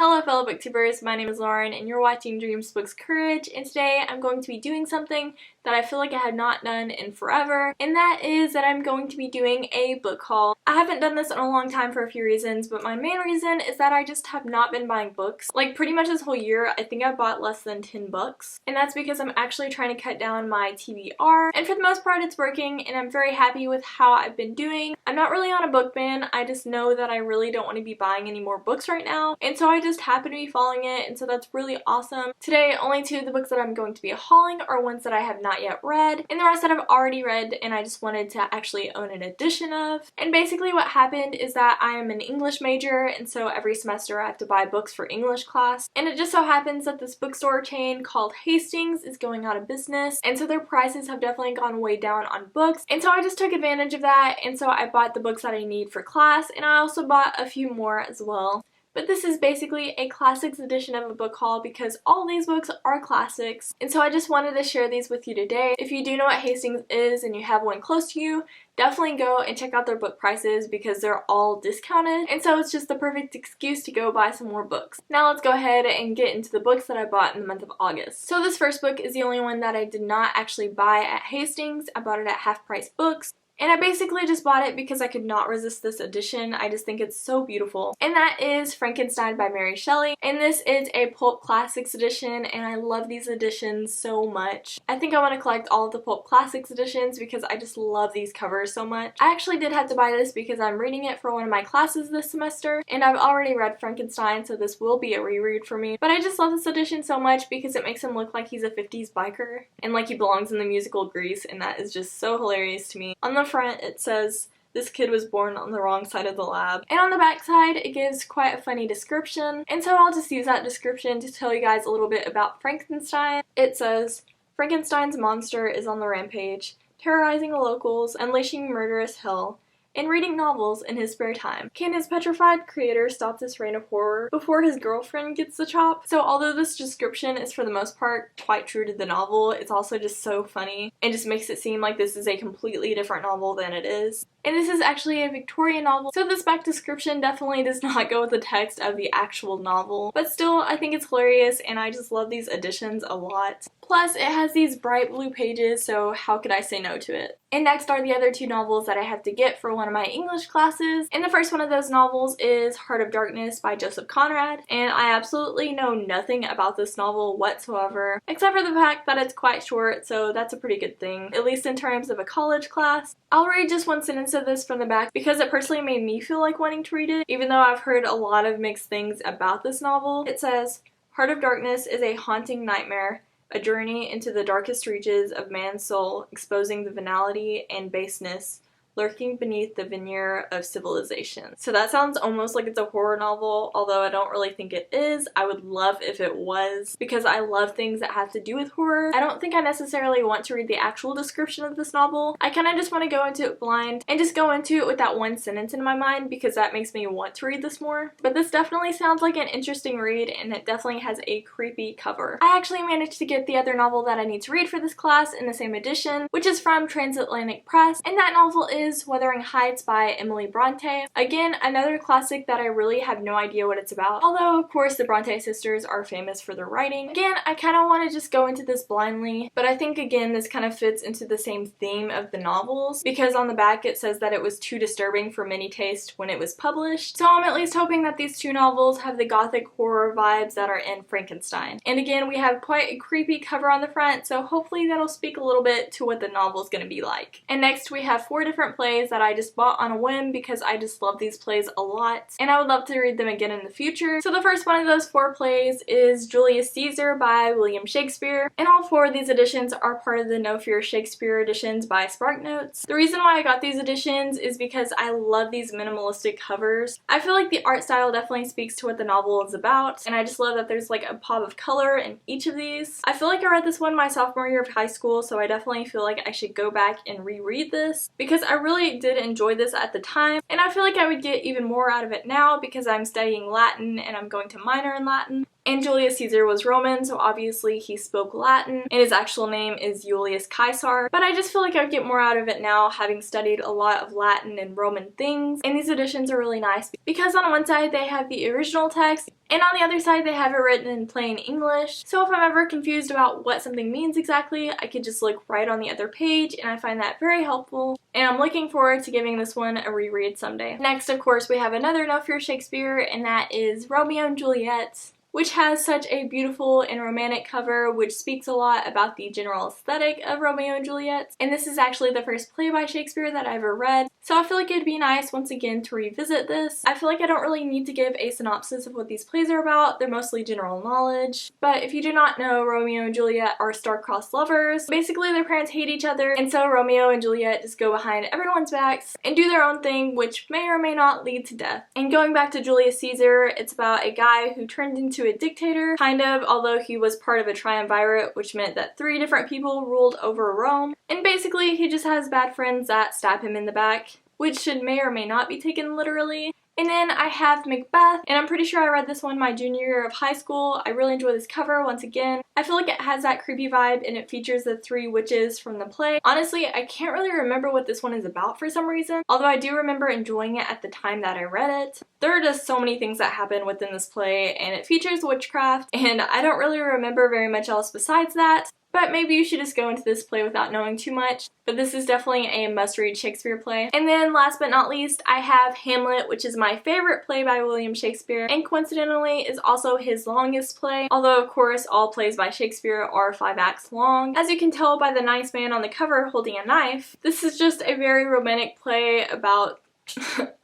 Hello fellow booktubers, my name is Lauren and you're watching Dreams Books Courage, and today I'm going to be doing something that I feel like I have not done in forever, and that is that I'm going to be doing a book haul. I haven't done this in a long time for a few reasons, but my main reason is that I just have not been buying books. Like pretty much this whole year, I think I bought less than 10 books, and that's because I'm actually trying to cut down my TBR, and for the most part it's working and I'm very happy with how I've been doing. I'm not really on a book ban, I just know that I really don't want to be buying any more books right now, and so I just happen to be following it, and so that's really awesome. Today, only two of the books that I'm going to be hauling are ones that I have not yet read, and the rest that I've already read and I just wanted to actually own an edition of. And basically what happened is that I am an English major, and so every semester I have to buy books for English class, and it just so happens that this bookstore chain called Hastings is going out of business, and so their prices have definitely gone way down on books, and so I just took advantage of that, and so I bought the books that I need for class, and I also bought a few more as well. But this is basically a classics edition of a book haul because all these books are classics, and so I just wanted to share these with you today. If you do know what Hastings is and you have one close to you, definitely go and check out their book prices because they're all discounted, and so it's just the perfect excuse to go buy some more books. Now let's go ahead and get into the books that I bought in the month of August. So this first book is the only one that I did not actually buy at Hastings. I bought it at Half Price Books. And I basically just bought it because I could not resist this edition. I just think it's so beautiful. And that is Frankenstein by Mary Shelley. And this is a Pulp Classics edition, and I love these editions so much. I think I want to collect all of the Pulp Classics editions because I just love these covers so much. I actually did have to buy this because I'm reading it for one of my classes this semester, and I've already read Frankenstein, so this will be a reread for me. But I just love this edition so much because it makes him look like he's a 50s biker and like he belongs in the musical Grease, and that is just so hilarious to me. On the front it says, "This kid was born on the wrong side of the lab." And on the back side it gives quite a funny description, and so I'll just use that description to tell you guys a little bit about Frankenstein. It says, "Frankenstein's monster is on the rampage, terrorizing the locals, unleashing murderous hell, and reading novels in his spare time. Can his petrified creator stop this reign of horror before his girlfriend gets the chop?" So although this description is for the most part quite true to the novel, it's also just so funny and just makes it seem like this is a completely different novel than it is. And this is actually a Victorian novel, so this back description definitely does not go with the text of the actual novel. But still, I think it's hilarious and I just love these editions a lot. Plus, it has these bright blue pages, so how could I say no to it? And next are the other two novels that I have to get for one of my English classes. And the first one of those novels is Heart of Darkness by Joseph Conrad. And I absolutely know nothing about this novel whatsoever, except for the fact that it's quite short, so that's a pretty good thing, at least in terms of a college class. I'll read just one sentence of this from the back because it personally made me feel like wanting to read it, even though I've heard a lot of mixed things about this novel. It says, "Heart of Darkness is a haunting nightmare, a journey into the darkest reaches of man's soul, exposing the venality and baseness lurking beneath the veneer of civilization." So that sounds almost like it's a horror novel, although I don't really think it is. I would love if it was, because I love things that have to do with horror. I don't think I necessarily want to read the actual description of this novel. I kind of just want to go into it blind and just go into it with that one sentence in my mind because that makes me want to read this more. But this definitely sounds like an interesting read, and it definitely has a creepy cover. I actually managed to get the other novel that I need to read for this class in the same edition, which is from Transatlantic Press, and that novel is Wuthering Heights by Emily Bronte. Again, another classic that I really have no idea what it's about, although of course the Bronte sisters are famous for their writing. Again, I kind of want to just go into this blindly, but I think again this kind of fits into the same theme of the novels because on the back it says that it was too disturbing for many taste when it was published. So I'm at least hoping that these two novels have the gothic horror vibes that are in Frankenstein. And again, we have quite a creepy cover on the front, so hopefully that'll speak a little bit to what the novel's going to be like. And next we have 4 different plays that I just bought on a whim because I just love these plays a lot and I would love to read them again in the future. So the first one of those 4 plays is Julius Caesar by William Shakespeare, and all 4 of these editions are part of the No Fear Shakespeare editions by SparkNotes. The reason why I got these editions is because I love these minimalistic covers. I feel like the art style definitely speaks to what the novel is about, and I just love that there's like a pop of color in each of these. I feel like I read this one my sophomore year of high school, so I definitely feel like I should go back and reread this because I really did enjoy this at the time, and I feel like I would get even more out of it now because I'm studying Latin and I'm going to minor in Latin. And Julius Caesar was Roman, so obviously he spoke Latin, and his actual name is Julius Caesar. But I just feel like I would get more out of it now, having studied a lot of Latin and Roman things. And these editions are really nice because on one side they have the original text, And on the other side, they have it written in plain English. So if I'm ever confused about what something means exactly, I could just look right on the other page, and I find that very helpful. And I'm looking forward to giving this one a reread someday. Next, of course, we have another No Fear Shakespeare, and that is Romeo and Juliet, which has such a beautiful and romantic cover, which speaks a lot about the general aesthetic of Romeo and Juliet. And this is actually the first play by Shakespeare that I ever read, so I feel like it'd be nice once again to revisit this. I feel like I don't really need to give a synopsis of what these plays are about, they're mostly general knowledge. But if you do not know, Romeo and Juliet are star-crossed lovers. Basically, their parents hate each other, and so Romeo and Juliet just go behind everyone's backs and do their own thing, which may or may not lead to death. And going back to Julius Caesar, it's about a guy who turned into a dictator, kind of, although he was part of a triumvirate, which meant that 3 different people ruled over Rome. And basically, he just has bad friends that stab him in the back, which should may or may not be taken literally. And then I have Macbeth, and I'm pretty sure I read this one my junior year of high school. I really enjoy this cover once again. I feel like it has that creepy vibe, and it features the 3 witches from the play. Honestly, I can't really remember what this one is about for some reason, although I do remember enjoying it at the time that I read it. There are just so many things that happen within this play, and it features witchcraft, and I don't really remember very much else besides that. But maybe you should just go into this play without knowing too much. But this is definitely a must-read Shakespeare play. And then last but not least, I have Hamlet, which is my favorite play by William Shakespeare, and coincidentally is also his longest play. Although, of course, all plays by Shakespeare are 5 acts long. As you can tell by the nice man on the cover holding a knife, this is just a very romantic play about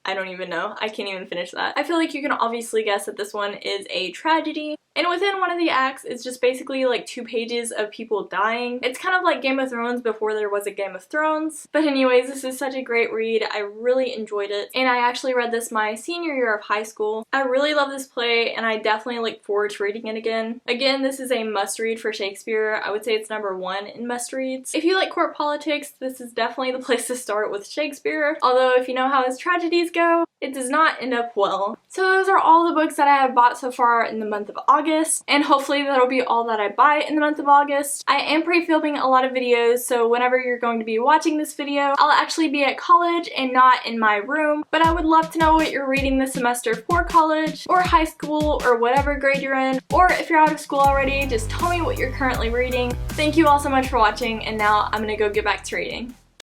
I don't even know. I can't even finish that. I feel like you can obviously guess that this one is a tragedy. And within one of the acts, it's just basically like 2 pages of people dying. It's kind of like Game of Thrones before there was a Game of Thrones. But anyways, this is such a great read. I really enjoyed it. And I actually read this my senior year of high school. I really love this play, and I definitely look forward to reading it again. Again, this is a must-read for Shakespeare. I would say it's #1 in must-reads. If you like court politics, this is definitely the place to start with Shakespeare. Although if you know how his tragedies go, it does not end up well. So those are all the books that I have bought so far in the month of August, and hopefully that'll be all that I buy in the month of August. I am pre-filming a lot of videos, so whenever you're going to be watching this video, I'll actually be at college and not in my room, but I would love to know what you're reading this semester for college, or high school, or whatever grade you're in, or if you're out of school already, just tell me what you're currently reading. Thank you all so much for watching, and now I'm gonna go get back to reading.